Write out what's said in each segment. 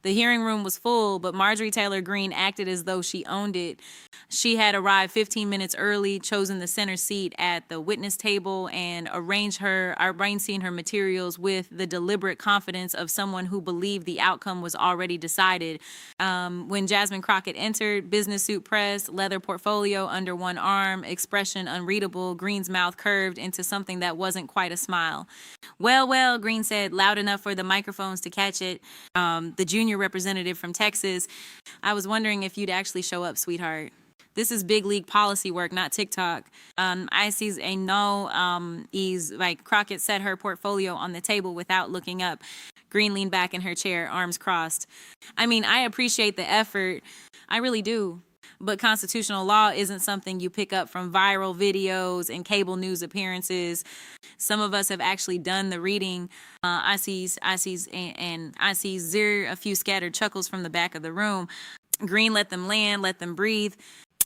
The hearing room was full, but Marjorie Taylor Greene acted as though she owned it. She had arrived 15 minutes early, chosen the center seat at the witness table, and arranged seeing her materials with the deliberate confidence of someone who believed the outcome was already decided. When Jasmine Crockett entered, business suit pressed, leather portfolio under one arm, expression unreadable, Greene's mouth curved into something that wasn't quite a smile. Well, well, Greene said, loud enough for the microphones to catch it. The junior representative from Texas. I was wondering if you'd actually show up, sweetheart. This is big league policy work, not TikTok. I sees a no, Crockett set her portfolio on the table without looking up. Greene leaned back in her chair, arms crossed. I mean, I appreciate the effort. I really do. But constitutional law isn't something you pick up from viral videos and cable news appearances. Some of us have actually done the reading. I see a few scattered chuckles from the back of the room. Greene let them land, let them breathe.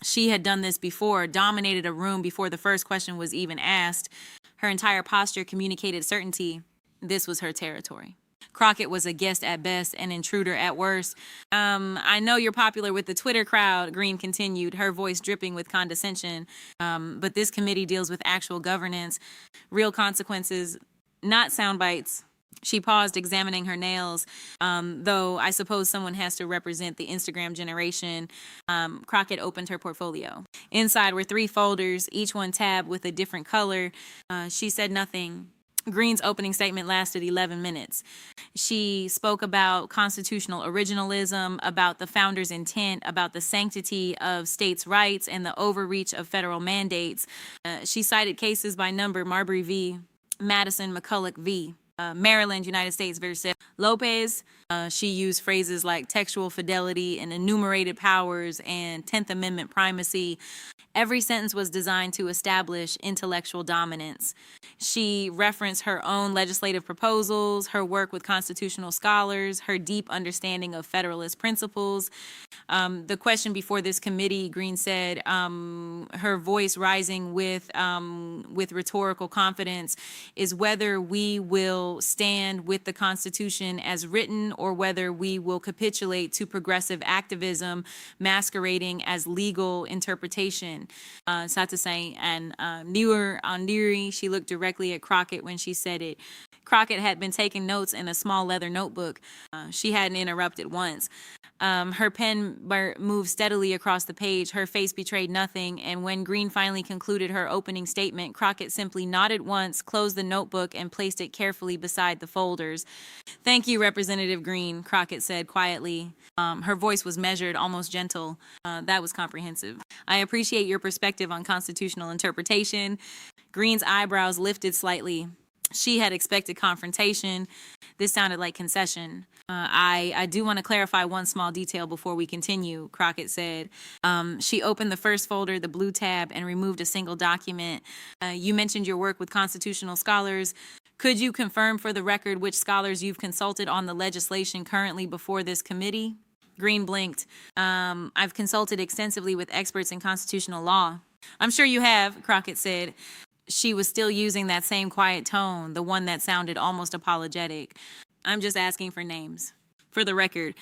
She had done this before, dominated a room before the first question was even asked. Her entire posture communicated certainty. This was her territory. Crockett was a guest at best, an intruder at worst. I know you're popular with the Twitter crowd, Greene continued, her voice dripping with condescension. But this committee deals with actual governance, real consequences, not sound bites. She paused, examining her nails. Though I suppose someone has to represent the Instagram generation. Crockett opened her portfolio. Inside were 3 folders, each one tabbed with a different color. She said nothing. Greene's opening statement lasted 11 minutes. She spoke about constitutional originalism, about the founders' intent, about the sanctity of states' rights and the overreach of federal mandates. She cited cases by number: Marbury v. Madison, McCulloch v. Maryland, United States versus Lopez. She used phrases like textual fidelity and enumerated powers and 10th Amendment primacy. Every sentence was designed to establish intellectual dominance. She referenced her own legislative proposals, her work with constitutional scholars, her deep understanding of Federalist principles. The question before this committee, Greene said, her voice rising with rhetorical confidence, is whether we will stand with the Constitution as written or whether we will capitulate to progressive activism masquerading as legal interpretation. Satisai and Newer Ondiri, she looked directly at Crockett when she said it. Crockett had been taking notes in a small leather notebook. She hadn't interrupted once. Her pen moved steadily across the page. Her face betrayed nothing, and when Greene finally concluded her opening statement, Crockett simply nodded once, closed the notebook, and placed it carefully beside the folders. Thank you, Representative Greene, Crockett said quietly. Her voice was measured, almost gentle. That was comprehensive. I appreciate your perspective on constitutional interpretation. Greene's eyebrows lifted slightly. She had expected confrontation. This sounded like concession. I do want to clarify one small detail before we continue, Crockett said. She opened the first folder, the blue tab, and removed a single document. You mentioned your work with constitutional scholars. Could you confirm for the record which scholars you've consulted on the legislation currently before this committee? Greene blinked. I've consulted extensively with experts in constitutional law. I'm sure you have, Crockett said. She was still using that same quiet tone, the one that sounded almost apologetic. I'm just asking for names. For the record,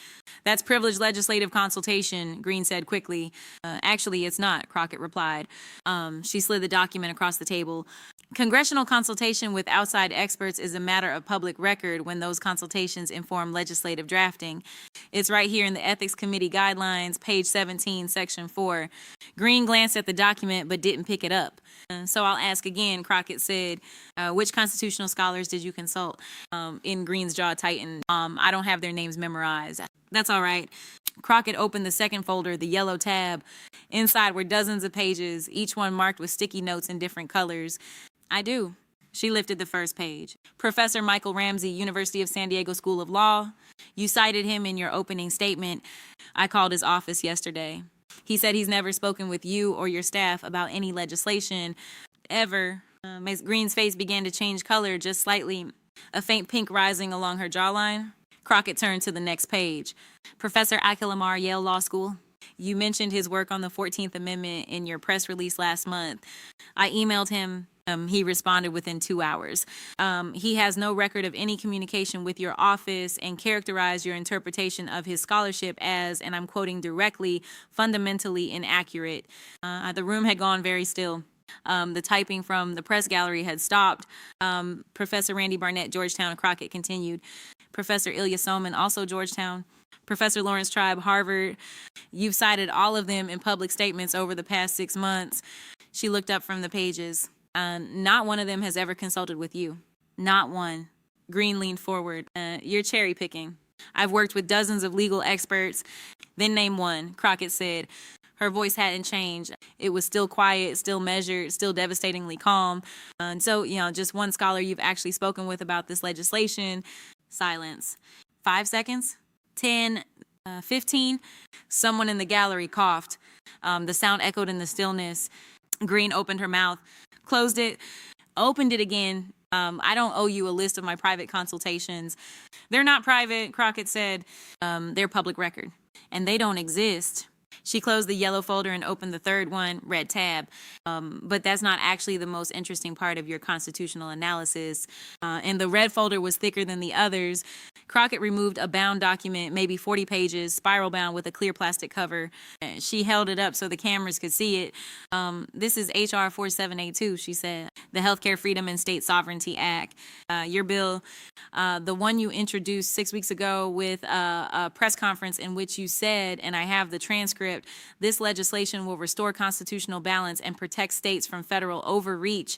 that's privileged legislative consultation, Greene said quickly. Actually, it's not, Crockett replied. She slid the document across the table. Congressional consultation with outside experts is a matter of public record when those consultations inform legislative drafting. It's right here in the Ethics Committee Guidelines, page 17, section 4. Greene glanced at the document but didn't pick it up. So I'll ask again, Crockett said, which constitutional scholars did you consult? In Greene's jaw tightened. I don't have their names memorized. That's all right. Crockett opened the second folder, the yellow tab. Inside were dozens of pages, each one marked with sticky notes in different colors. I do. She lifted the first page. Professor Michael Ramsey, University of San Diego School of Law. You cited him in your opening statement. I called his office yesterday. He said he's never spoken with you or your staff about any legislation, ever. Ms. Greene's face began to change color just slightly, a faint pink rising along her jawline. Crockett turned to the next page. Professor Akilamar, Yale Law School. You mentioned his work on the 14th Amendment in your press release last month. I emailed him. He responded within 2 hours. He has no record of any communication with your office and characterized your interpretation of his scholarship as, and I'm quoting directly, fundamentally inaccurate. The room had gone very still. The typing from the press gallery had stopped. Professor Randy Barnett, Georgetown. Crockett continued. Professor Ilya Soman, also Georgetown. Professor Lawrence Tribe, Harvard. You've cited all of them in public statements over the past 6 months. She looked up from the pages. Not one of them has ever consulted with you. Not one. Greene leaned forward. You're cherry picking. I've worked with dozens of legal experts. Then name one, Crockett said. Her voice hadn't changed. It was still quiet, still measured, still devastatingly calm. And so, just one scholar you've actually spoken with about this legislation. Silence. 5 seconds? 10? 15? Someone in the gallery coughed. The sound echoed in the stillness. Greene opened her mouth, closed it, opened it again. I don't owe you a list of my private consultations. They're not private, Crockett said. They're public record, and they don't exist. She closed the yellow folder and opened the third one, red tab. But that's not actually the most interesting part of your constitutional analysis. And the red folder was thicker than the others. Crockett removed a bound document, maybe 40 pages, spiral bound with a clear plastic cover. She held it up so the cameras could see it. This is H.R. 4782, she said, the Healthcare Freedom and State Sovereignty Act. Your bill, the one you introduced 6 weeks ago with a press conference in which you said, and I have the transcript, this legislation will restore constitutional balance and protect states from federal overreach.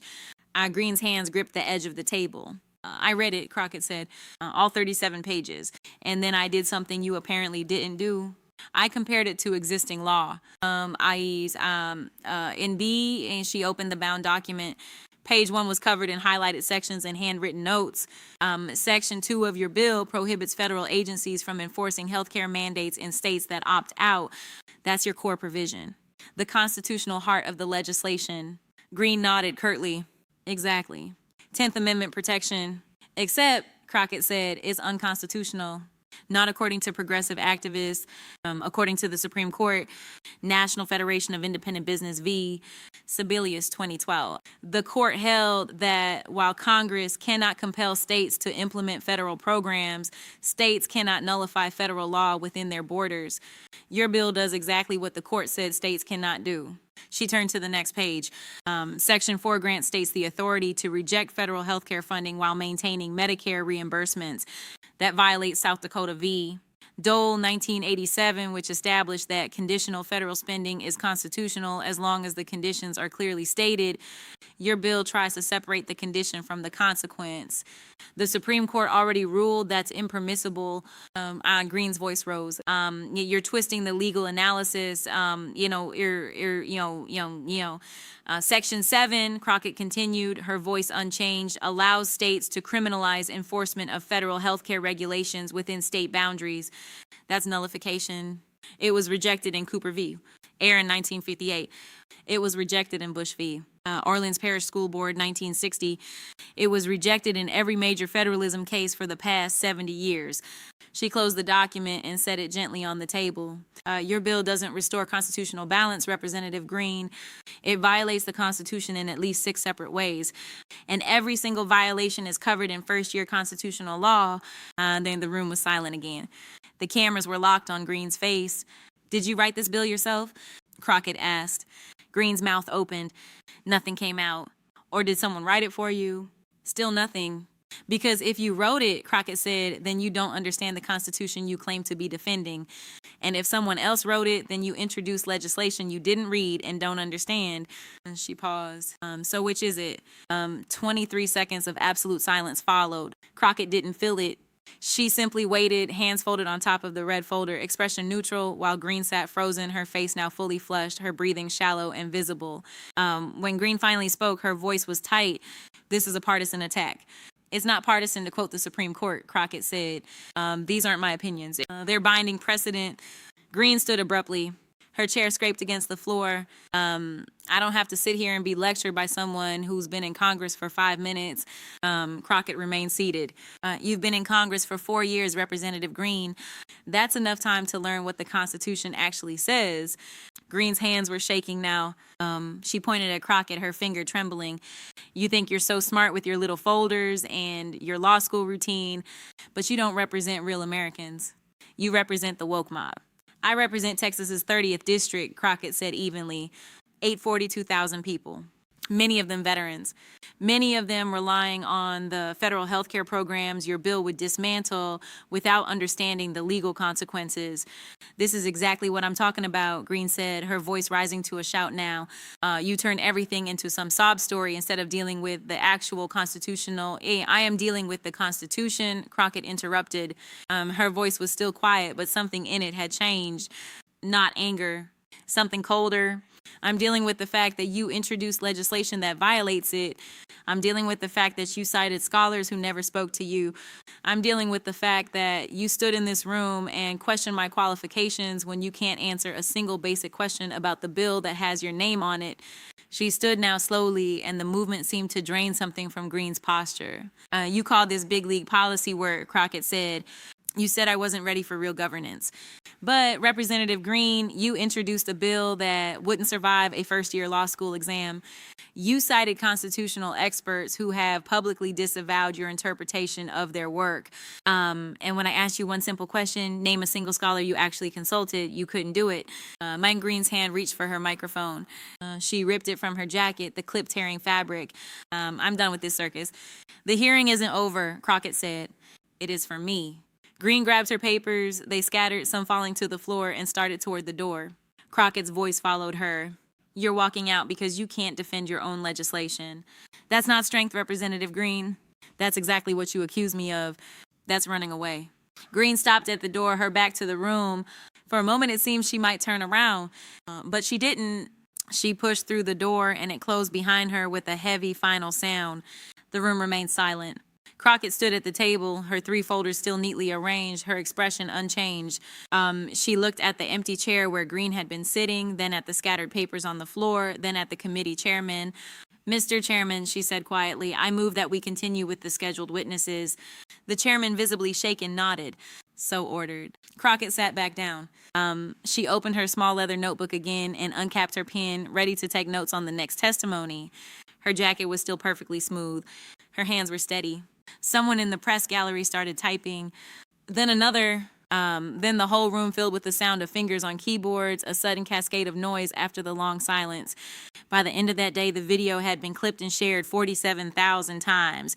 Greene's hands gripped the edge of the table. I read it, Crockett said, all 37 pages. And then I did something you apparently didn't do. I compared it to existing law. I.e., in B, and she opened the bound document. Page 1 was covered in highlighted sections and handwritten notes. Section 2 of your bill prohibits federal agencies from enforcing healthcare mandates in states that opt out. That's your core provision. The constitutional heart of the legislation. Greene nodded curtly. Exactly. 10th Amendment protection, except, Crockett said, is unconstitutional. Not according to progressive activists, according to the Supreme Court, National Federation of Independent Business v. Sebelius 2012. The court held that while Congress cannot compel states to implement federal programs, states cannot nullify federal law within their borders. Your bill does exactly what the court said states cannot do. She turned to the next page. Section 4 grants states the authority to reject federal health care funding while maintaining Medicare reimbursements. That violates South Dakota v. Dole 1987, which established that conditional federal spending is constitutional as long as the conditions are clearly stated. Your bill tries to separate the condition from the consequence. The Supreme Court already ruled that's impermissible. Greene's voice rose. You're twisting the legal analysis. Section 7, Crockett continued, her voice unchanged, allows states to criminalize enforcement of federal health care regulations within state boundaries. That's nullification. It was rejected in Cooper v. Aaron 1958. It was rejected in Bush v. Orleans Parish School Board 1960. It was rejected in every major federalism case for the past 70 years. She closed the document and set it gently on the table. Your bill doesn't restore constitutional balance, Representative Greene. It violates the Constitution in at least 6 separate ways. And every single violation is covered in first-year constitutional law. Then the room was silent again. The cameras were locked on Greene's face. Did you write this bill yourself? Crockett asked. Greene's mouth opened. Nothing came out. Or did someone write it for you? Still nothing. Because if you wrote it, Crockett said, then you don't understand the Constitution you claim to be defending. And if someone else wrote it, then you introduced legislation you didn't read and don't understand. And she paused. So which is it? 23 seconds of absolute silence followed. Crockett didn't feel it. She simply waited, hands folded on top of the red folder, expression neutral, while Greene sat frozen, her face now fully flushed, her breathing shallow and visible. When Greene finally spoke, her voice was tight. This is a partisan attack. It's not partisan, to quote the Supreme Court, Crockett said. These aren't my opinions. They're binding precedent. Greene stood abruptly. Her chair scraped against the floor. I don't have to sit here and be lectured by someone who's been in Congress for 5 minutes. Crockett remained seated. You've been in Congress for 4 years, Representative Greene. That's enough time to learn what the Constitution actually says. Greene's hands were shaking now. She pointed at Crockett, her finger trembling. You think you're so smart with your little folders and your law school routine, but you don't represent real Americans. You represent the woke mob. I represent Texas's 30th district, Crockett said evenly. 842,000 people, many of them veterans, many of them relying on the federal health care programs your bill would dismantle without understanding the legal consequences. This is exactly what I'm talking about, Greene said, her voice rising to a shout now. You turn everything into some sob story instead of dealing with the actual constitutional. I am dealing with the Constitution, Crockett interrupted. Her voice was still quiet, but something in it had changed. Not anger, something colder. I'm dealing with the fact that you introduced legislation that violates it. I'm dealing with the fact that you cited scholars who never spoke to you. I'm dealing with the fact that you stood in this room and questioned my qualifications when you can't answer a single basic question about the bill that has your name on it. She stood now slowly, and the movement seemed to drain something from Greene's posture. You called this big league policy work, Crockett said. You said I wasn't ready for real governance. But Representative Greene, you introduced a bill that wouldn't survive a first-year law school exam. You cited constitutional experts who have publicly disavowed your interpretation of their work. And when I asked you one simple question, name a single scholar you actually consulted, you couldn't do it. Mike Greene's hand reached for her microphone. She ripped it from her jacket, the clip-tearing fabric. I'm done with this circus. The hearing isn't over, Crockett said. It is for me. Greene grabbed her papers, they scattered, some falling to the floor, and started toward the door. Crockett's voice followed her. You're walking out because you can't defend your own legislation. That's not strength, Representative Greene. That's exactly what you accuse me of. That's running away. Greene stopped at the door, her back to the room. For a moment it seemed she might turn around, but she didn't. She pushed through the door, and it closed behind her with a heavy final sound. The room remained silent. Crockett stood at the table, her 3 folders still neatly arranged, her expression unchanged. She looked at the empty chair where Greene had been sitting, then at the scattered papers on the floor, then at the committee chairman. Mr. Chairman, she said quietly, I move that we continue with the scheduled witnesses. The chairman, visibly shaken, nodded. So ordered. Crockett sat back down. She opened her small leather notebook again and uncapped her pen, ready to take notes on the next testimony. Her jacket was still perfectly smooth. Her hands were steady. Someone in the press gallery started typing. Then another. Then the whole room filled with the sound of fingers on keyboards, a sudden cascade of noise after the long silence. By the end of that day, the video had been clipped and shared 47,000 times.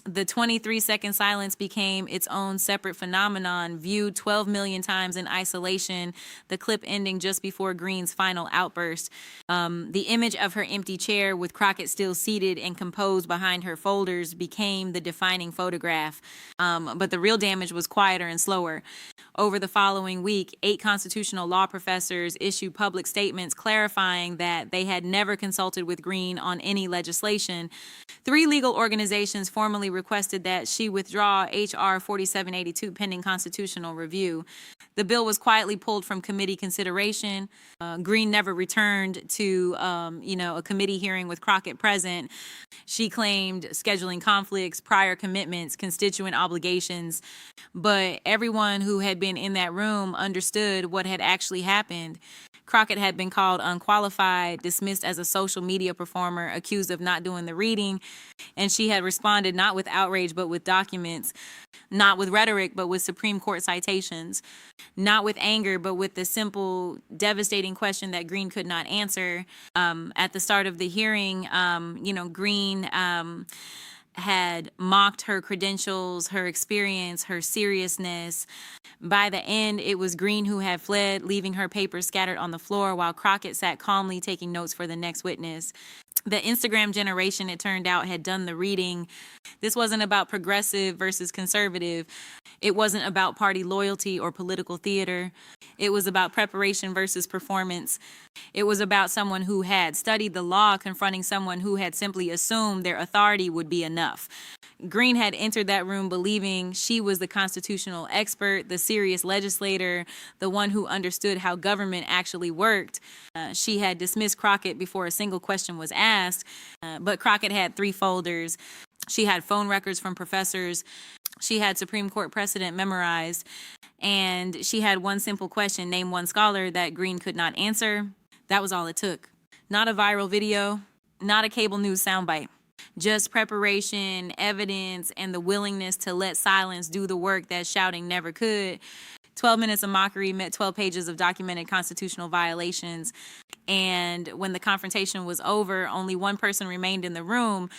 The 23-second silence became its own separate phenomenon, viewed 12 million times in isolation, the clip ending just before Greene's final outburst. The image of her empty chair with Crockett still seated and composed behind her folders became the defining photograph. But the real damage was quieter and slower. Over the following week, 8 constitutional law professors issued public statements clarifying that they had never consulted with Greene on any legislation. 3 legal organizations formally requested that she withdraw H.R. 4782 pending constitutional review. The bill was quietly pulled from committee consideration. Greene never returned to, a committee hearing with Crockett present. She claimed scheduling conflicts, prior commitments, constituent obligations. But everyone who had been in that room understood what had actually happened. Crockett had been called unqualified, dismissed as a social media performer, accused of not doing the reading, and she had responded not with outrage but with documents, not with rhetoric but with Supreme Court citations, not with anger but with the simple, devastating question that Greene could not answer. At the start of the hearing, Greene had mocked her credentials, her experience, her seriousness. By the end, it was Greene who had fled, leaving her papers scattered on the floor while Crockett sat calmly taking notes for the next witness. The Instagram generation, it turned out, had done the reading. This wasn't about progressive versus conservative. It wasn't about party loyalty or political theater. It was about preparation versus performance. It was about someone who had studied the law confronting someone who had simply assumed their authority would be enough. enough. Greene had entered that room believing she was the constitutional expert, the serious legislator, the one who understood how government actually worked. She had dismissed Crockett before a single question was asked, but Crockett had 3 folders. She had phone records from professors. She had Supreme Court precedent memorized. And she had one simple question: name one scholar that Greene could not answer. That was all it took. Not a viral video, not a cable news soundbite. Just preparation, evidence, and the willingness to let silence do the work that shouting never could. 12 minutes of mockery met 12 pages of documented constitutional violations. And when the confrontation was over, only one person remained in the room.